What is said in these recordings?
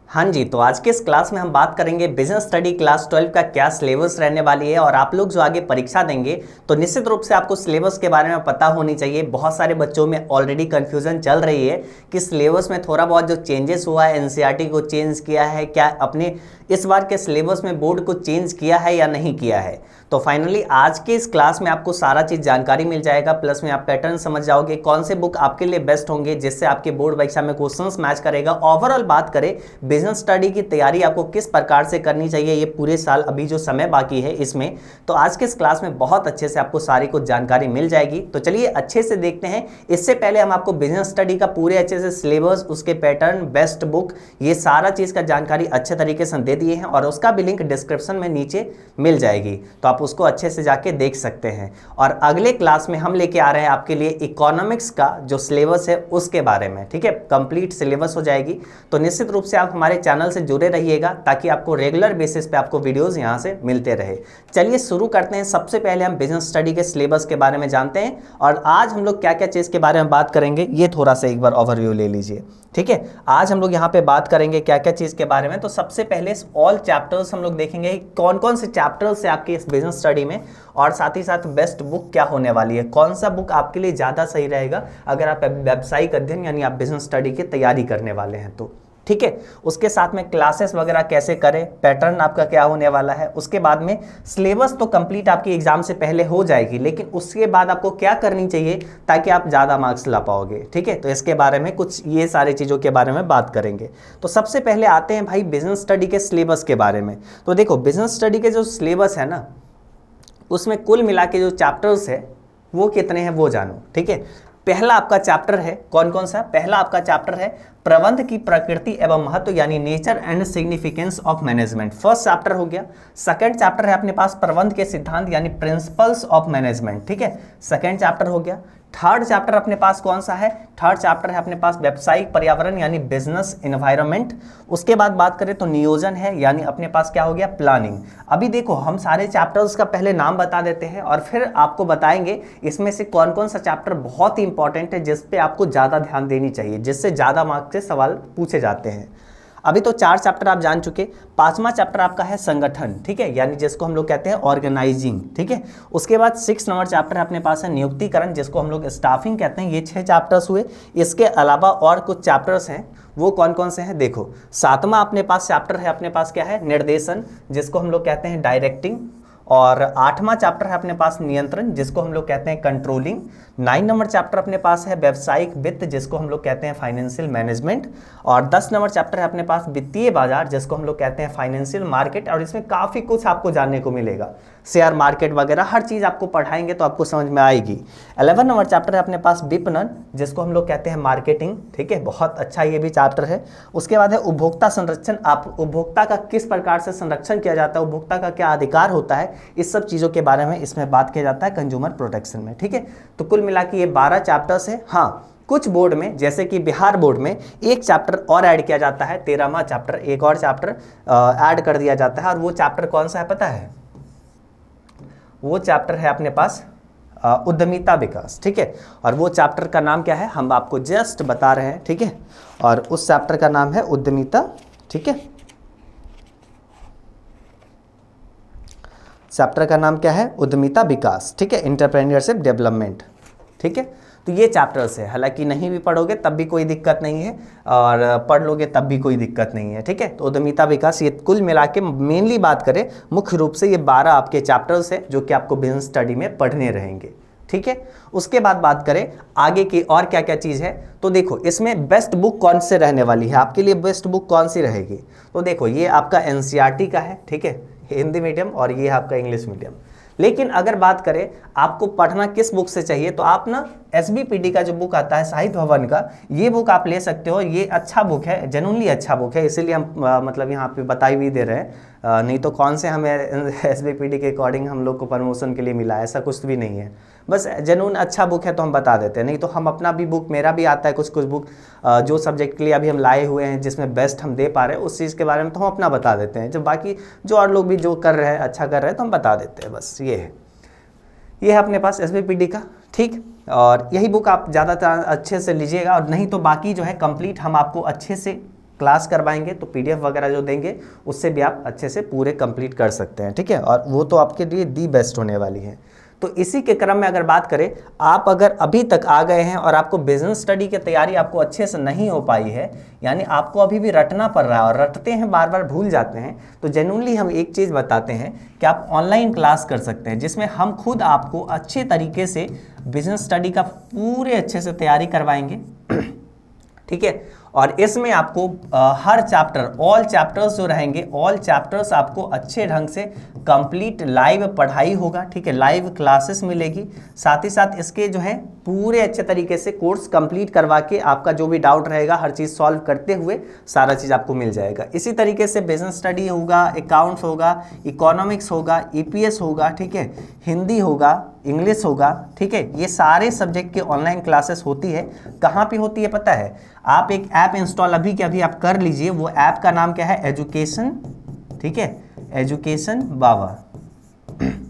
हाँ जी, तो आज के इस क्लास में हम बात करेंगे बिजनेस स्टडी क्लास 12 का क्या सिलेबस रहने वाली है। और आप लोग जो आगे परीक्षा देंगे तो निश्चित रूप से आपको सिलेबस के बारे में पता होनी चाहिए। बहुत सारे बच्चों में ऑलरेडी कन्फ्यूजन चल रही है कि सिलेबस में थोड़ा बहुत जो चेंजेस हुआ है, एनसीईआरटी को चेंज किया है क्या, अपने इस बार के सिलेबस में बोर्ड को चेंज किया है या नहीं किया है। तो फाइनली आज के इस क्लास में आपको सारा चीज़ जानकारी मिल जाएगा, प्लस में आप पैटर्न समझ जाओगे कौन से बुक आपके लिए बेस्ट होंगे जिससे आपके बोर्ड परीक्षा में क्वेश्चंस मैच करेगा। ओवरऑल बात करें बिजनेस स्टडी की तैयारी आपको किस प्रकार से करनी चाहिए ये पूरे साल अभी जो समय बाकी है इसमें, तो आज के इस क्लास में बहुत अच्छे से आपको सारी कुछ जानकारी मिल जाएगी। तो चलिए अच्छे से देखते हैं। इससे पहले हम आपको बिजनेस स्टडी का पूरे अच्छे से सिलेबस, उसके पैटर्न, बेस्ट बुक, ये सारा चीज़ का जानकारी अच्छे तरीके से दे दिए हैं और उसका भी लिंक डिस्क्रिप्शन में नीचे मिल जाएगी, तो आप उसको अच्छे से जाके देख सकते हैं। और अगले क्लास में हम लेके आ रहे हैं आपके लिए इकोनॉमिक्स का जो सिलेबस है उसके बारे में, ठीक है, कंप्लीट सिलेबस हो जाएगी। तो निश्चित रूप से आप हमारे चैनल से जुड़े रहिएगा ताकि आपको रेगुलर बेसिस पे आपको वीडियोस यहां से मिलते रहे। चलिए शुरू करते हैं। सबसे पहले हम बिजनेस स्टडी के सिलेबस के बारे में जानते हैं और आज हम लोग क्या क्या चीज़ के बारे में बात करेंगे ये थोड़ा सा एक बार ओवरव्यू ले लीजिए, ठीक है। आज हम लोग यहाँ पे बात करेंगे क्या क्या चीज़ के बारे में। तो सबसे पहले ऑल चैप्टर्स हम लोग देखेंगे कौन कौन से चैप्टर्स है आपके इस बिजनेस स्टडी में, और साथ ही साथ बेस्ट बुक क्या होने वाली है, कौन सा बुक आपके लिए ज़्यादा सही रहेगा अगर आप व्यावसायिक अध्ययन यानी आप बिजनेस स्टडी की तैयारी करने वाले हैं तो, ठीक है। उसके साथ में क्लासेस वगैरह कैसे करें, पैटर्न आपका क्या होने वाला है। उसके बाद में सिलेबस तो कंप्लीट आपकी एग्जाम से पहले हो जाएगी, लेकिन उसके बाद आपको क्या करनी चाहिए ताकि आप ज़्यादा मार्क्स ला पाओगे, ठीक है। तो इसके बारे में कुछ ये सारी चीज़ों के बारे में बात करेंगे। तो सबसे पहले आते हैं भाई बिजनेस स्टडी के सिलेबस के बारे में। तो देखो बिजनेस स्टडी के जो सिलेबस है ना उसमें कुल मिला के जो चैप्टर्स है वो कितने हैं वो जानो, ठीक है। पहला आपका चैप्टर है कौन कौन सा, पहला आपका चैप्टर है प्रबंध की प्रकृति एवं महत्व यानी nature and significance of management, first chapter हो गया। सेकंड चैप्टर है अपने पास प्रबंध के सिद्धांत यानी प्रिंसिपल्स ऑफ मैनेजमेंट, ठीक है, सेकंड चैप्टर हो गया। थर्ड चैप्टर अपने पास कौन सा है, थर्ड चैप्टर है अपने पास व्यावसायिक पर्यावरण यानी बिजनेस एनवायरनमेंट। उसके बाद बात करें तो नियोजन है यानी अपने पास क्या हो गया, प्लानिंग। अभी देखो हम सारे चैप्टर्स का पहले नाम बता देते हैं और फिर आपको बताएंगे इसमें से कौन कौन सा चैप्टर बहुत ही इंपॉर्टेंट है जिस पे आपको ज़्यादा ध्यान देनी चाहिए, जिससे ज़्यादा मार्क्स से सवाल पूछे जाते हैं। अभी तो 4 चैप्टर आप जान चुके। 5वां चैप्टर आपका है संगठन, ठीक है, यानी जिसको हम लोग कहते हैं ऑर्गेनाइजिंग, ठीक है। उसके बाद 6 नंबर चैप्टर अपने पास है नियुक्तिकरण जिसको हम लोग स्टाफिंग कहते हैं। ये 6 चैप्टर्स हुए। इसके अलावा और कुछ चैप्टर्स हैं, वो कौन कौन से हैं देखो। 7वां अपने पास चैप्टर है अपने पास क्या है, निर्देशन जिसको हम लोग कहते हैं डायरेक्टिंग। और 8वां चैप्टर है अपने पास नियंत्रण जिसको हम लोग कहते हैं कंट्रोलिंग। 9 नंबर चैप्टर अपने पास है व्यावसायिक वित्त जिसको हम लोग कहते हैं फाइनेंशियल मैनेजमेंट। और 10 नंबर चैप्टर है अपने पास वित्तीय बाजार जिसको हम लोग कहते हैं फाइनेंशियल मार्केट। और इसमें काफ़ी कुछ आपको जानने को मिलेगा, शेयर मार्केट वगैरह हर चीज़ आपको पढ़ाएंगे तो आपको समझ में आएगी। 11 नंबर चैप्टर है अपने पास विपणन जिसको हम लोग कहते हैं मार्केटिंग, ठीक है, बहुत अच्छा ये भी चैप्टर है। उसके बाद है उपभोक्ता संरक्षण, आप उपभोक्ता का किस प्रकार से संरक्षण किया जाता है, उपभोक्ता का क्या अधिकार होता है, इस सब चीज़ों के बारे में इसमें बात किया जाता है कंज्यूमर प्रोटेक्शन में, ठीक है। तो कुल मिला के ये 12 चैप्टर्स है। हाँ, कुछ बोर्ड में जैसे कि बिहार बोर्ड में एक चैप्टर और ऐड किया जाता है, 13वां चैप्टर, एक और चैप्टर ऐड कर दिया जाता है। और वो चैप्टर कौन सा है पता है, वो चैप्टर है अपने पास उद्यमिता विकास, ठीक है। और वो चैप्टर का नाम क्या है हम आपको जस्ट बता रहे हैं, ठीक है। और उस चैप्टर का नाम है उद्यमिता, ठीक है। चैप्टर का नाम क्या है, उद्यमिता विकास, ठीक है, एंटरप्रेन्योरशिप डेवलपमेंट, ठीक है। तो ये चैप्टर्स है, हालांकि नहीं भी पढ़ोगे तब भी कोई दिक्कत नहीं है और पढ़ लोगे तब भी कोई दिक्कत नहीं है, ठीक है। तो उद्यमिता विकास ये कुल मिला के मेनली बात करें मुख्य रूप से ये 12 आपके चैप्टर्स है जो कि आपको बिजनेस स्टडी में पढ़ने रहेंगे, ठीक है। उसके बाद बात करें आगे की और क्या क्या चीज़ है। तो देखो इसमें बेस्ट बुक कौन से रहने वाली है, आपके लिए बेस्ट बुक कौन सी रहेगी। तो देखो ये आपका एनसीईआरटी का है, ठीक है, हिंदी मीडियम, और ये आपका इंग्लिश मीडियम। लेकिन अगर बात करें आपको पढ़ना किस बुक से चाहिए तो आप ना एसबीपीडी का जो बुक आता है साहित्य भवन का, ये बुक आप ले सकते हो। ये अच्छा बुक है, जेन्युइनली अच्छा बुक है, इसीलिए हम मतलब यहाँ पे बताई भी दे रहे हैं। नहीं तो कौन से हमें एसबीपीडी के अकॉर्डिंग हम लोग को प्रमोशन के लिए मिला है, ऐसा कुछ भी नहीं है। बस जेन्युइन अच्छा बुक है तो हम बता देते हैं। नहीं तो हम अपना भी बुक, मेरा भी आता है कुछ कुछ बुक जो सब्जेक्ट के लिए अभी हम लाए हुए हैं जिसमें बेस्ट हम दे पा रहे हैं उस चीज़ के बारे में तो हम अपना बता देते हैं। जब बाकी जो और लोग भी जो कर रहे हैं अच्छा कर रहे हैं तो हम बता देते हैं। बस ये है अपने पास एसबीपीडी का, ठीक। और यही बुक आप ज़्यादातर अच्छे से लीजिएगा, और नहीं तो बाकी जो है कंप्लीट हम आपको अच्छे से क्लास करवाएंगे तो PDF वगैरह जो देंगे उससे भी आप अच्छे से पूरे कंप्लीट कर सकते हैं, ठीक है, और वो तो आपके लिए दी बेस्ट होने वाली है। तो इसी के क्रम में अगर बात करें, आप अगर अभी तक आ गए हैं और आपको बिजनेस स्टडी की तैयारी आपको अच्छे से नहीं हो पाई है, यानी आपको अभी भी रटना पड़ रहा है और रटते हैं बार बार भूल जाते हैं, तो जेन्युइनली हम एक चीज़ बताते हैं कि आप ऑनलाइन क्लास कर सकते हैं जिसमें हम खुद आपको अच्छे तरीके से बिजनेस स्टडी का पूरे अच्छे से तैयारी करवाएंगे, ठीक है। और इसमें आपको हर चैप्टर, ऑल चैप्टर्स जो रहेंगे, ऑल चैप्टर्स आपको अच्छे ढंग से कंप्लीट लाइव पढ़ाई होगा, ठीक है, लाइव क्लासेस मिलेगी। साथ ही साथ इसके जो है पूरे अच्छे तरीके से कोर्स कंप्लीट करवा के आपका जो भी डाउट रहेगा हर चीज़ सॉल्व करते हुए सारा चीज़ आपको मिल जाएगा। इसी तरीके से बिजनेस स्टडी होगा, अकाउंट्स होगा, इकोनॉमिक्स होगा, EPS होगा, ठीक है, हिंदी होगा, इंग्लिश होगा, ठीक है, ये सारे सब्जेक्ट की ऑनलाइन क्लासेस होती है। कहाँ पे होती है पता है? आप एक ऐप इंस्टॉल अभी के अभी आप कर लीजिए। वो ऐप का नाम क्या है? एजुकेशन, ठीक है, एजुकेशन बाबा,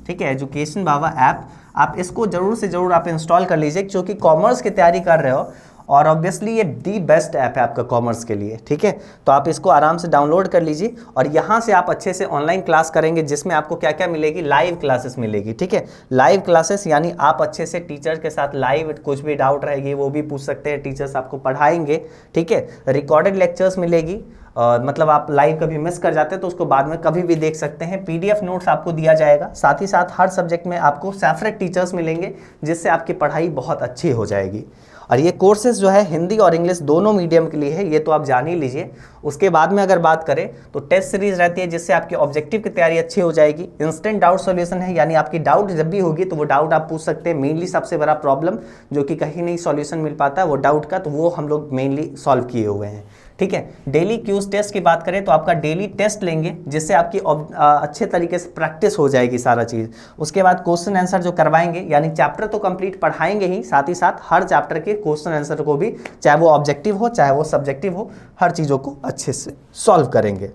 ठीक है, एजुकेशन बाबा ऐप। आप इसको जरूर से जरूर आप इंस्टॉल कर लीजिए, क्योंकि कॉमर्स की तैयारी कर रहे हो और ऑब्वियसली ये दी बेस्ट ऐप है आपका कॉमर्स के लिए, ठीक है। तो आप इसको आराम से डाउनलोड कर लीजिए और यहाँ से आप अच्छे से ऑनलाइन क्लास करेंगे, जिसमें आपको क्या क्या मिलेगी? लाइव क्लासेस मिलेगी, ठीक है। लाइव क्लासेस यानी आप अच्छे से टीचर के साथ लाइव कुछ भी डाउट रहेगी वो भी पूछ सकते हैं, टीचर्स आपको पढ़ाएंगे, ठीक है। रिकॉर्डेड लेक्चर्स मिलेगी, मतलब आप लाइव कभी मिस कर जाते हैं तो उसको बाद में कभी भी देख सकते हैं। PDF नोट्स आपको दिया जाएगा। साथ ही साथ हर सब्जेक्ट में आपको सेपरेट टीचर्स मिलेंगे, जिससे आपकी पढ़ाई बहुत अच्छी हो जाएगी। और ये कोर्सेज जो है हिंदी और इंग्लिश दोनों मीडियम के लिए है, ये तो आप जान ही लीजिए। उसके बाद में अगर बात करें तो टेस्ट सीरीज रहती है, जिससे आपकी ऑब्जेक्टिव की तैयारी अच्छी हो जाएगी। इंस्टेंट डाउट सॉल्यूशन है, यानी आपकी डाउट जब भी होगी तो वो डाउट आप पूछ सकते हैं। मेनली सबसे बड़ा प्रॉब्लम जो कि कहीं नहीं सॉल्यूशन मिल पाता है वो डाउट का, तो वो हम लोग मेनली सॉल्व किए हुए हैं, ठीक है। डेली क्यूज टेस्ट की बात करें तो आपका डेली टेस्ट लेंगे, जिससे आपकी अच्छे तरीके से प्रैक्टिस हो जाएगी सारा चीज़। उसके बाद क्वेश्चन आंसर जो करवाएंगे, यानी चैप्टर तो कंप्लीट पढ़ाएंगे ही, साथ ही साथ हर चैप्टर के क्वेश्चन आंसर को भी, चाहे वो ऑब्जेक्टिव हो चाहे वो सब्जेक्टिव हो, हर चीज़ों को अच्छे से सॉल्व करेंगे।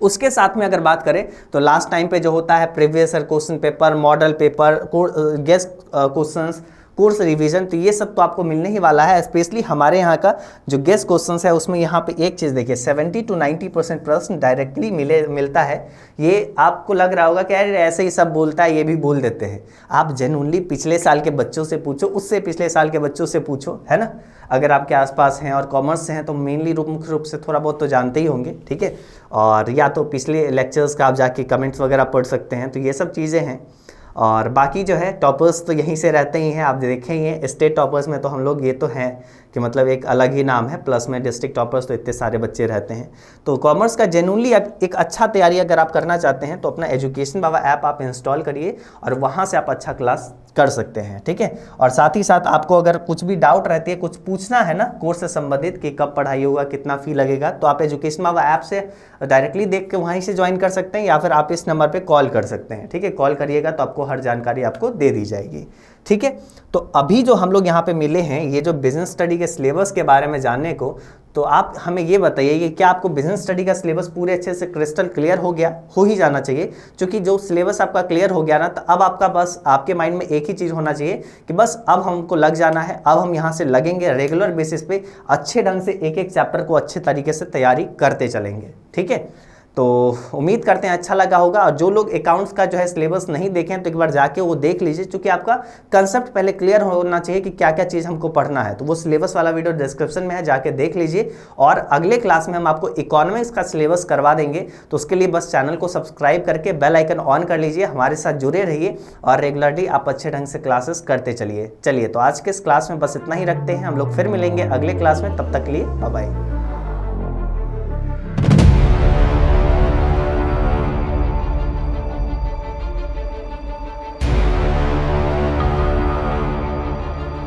उसके साथ में अगर बात करें तो लास्ट टाइम पे जो होता है previous year question paper, model paper, guest questions, course revision, तो ये सब तो आपको मिलने ही वाला है। स्पेशली हमारे यहाँ का जो गेस्ट क्वेश्चंस है उसमें यहाँ पे एक चीज़ देखिए, 70 to 90% प्रश्न डायरेक्टली मिलता है। ये आपको लग रहा होगा कि यार ऐसे ही सब बोलता है, ये भी बोल देते हैं। आप जेन्युइनली पिछले साल के बच्चों से पूछो, उससे पिछले साल के बच्चों से पूछो, है ना। अगर आपके आसपास हैं और कॉमर्स से हैं तो मेनली मुख्य रूप से थोड़ा बहुत तो जानते ही होंगे, ठीक है। और या तो पिछले लेक्चर्स का आप जाके कमेंट्स वगैरह पढ़ सकते हैं, तो ये सब चीज़ें हैं। और बाकी जो है टॉपर्स तो यहीं से रहते ही हैं, आप देखें ही स्टेट टॉपर्स में तो हम लोग ये तो हैं कि मतलब एक अलग ही नाम है, प्लस में डिस्ट्रिक्ट टॉपर्स तो इतने सारे बच्चे रहते हैं। तो कॉमर्स का जेन्युइनली एक अच्छा तैयारी अगर आप करना चाहते हैं तो अपना एजुकेशन बाबा ऐप आप इंस्टॉल करिए और वहाँ से आप अच्छा क्लास कर सकते हैं, ठीक है। और साथ ही साथ आपको अगर कुछ भी डाउट रहती है, कुछ पूछना है ना कोर्स से संबंधित कि कब पढ़ाई होगा, कितना फ़ी लगेगा, तो आप एजुकेशन बाबा ऐप से डायरेक्टली देख के वहीं से ज्वाइन कर सकते हैं, या फिर आप इस नंबर पे कॉल कर सकते हैं, ठीक है। कॉल करिएगा तो आपको हर जानकारी आपको दे दी जाएगी, ठीक है। तो अभी जो हम लोग यहाँ पे मिले हैं, ये जो बिजनेस स्टडी के सिलेबस के बारे में जानने को, तो आप हमें ये बताइए कि क्या आपको बिजनेस स्टडी का सिलेबस पूरे अच्छे से क्रिस्टल क्लियर हो गया? हो ही जाना चाहिए, क्योंकि जो सिलेबस आपका क्लियर हो गया ना, तो अब आपका बस आपके माइंड में एक ही चीज़ होना चाहिए कि बस अब हमको लग जाना है। अब हम यहाँ से लगेंगे, रेगुलर बेसिस पे अच्छे ढंग से एक एक चैप्टर को अच्छे तरीके से तैयारी करते चलेंगे, ठीक है। तो उम्मीद करते हैं अच्छा लगा होगा। और जो लोग अकाउंट्स का जो है सिलेबस नहीं देखें तो एक बार जाके वो देख लीजिए, क्योंकि आपका कंसेप्ट पहले क्लियर होना चाहिए कि क्या क्या चीज़ हमको पढ़ना है। तो वो सिलेबस वाला वीडियो डिस्क्रिप्शन में है, जाके देख लीजिए। और अगले क्लास में हम आपको इकोनॉमिक्स का सिलेबस करवा देंगे, तो उसके लिए बस चैनल को सब्सक्राइब करके बेल आइकन ऑन कर लीजिए, हमारे साथ जुड़े रहिए और रेगुलरली आप अच्छे ढंग से क्लासेस करते चलिए। तो आज के इस क्लास में बस इतना ही रखते हैं, हम लोग फिर मिलेंगे अगले क्लास में, तब तक के लिए बाय बाय।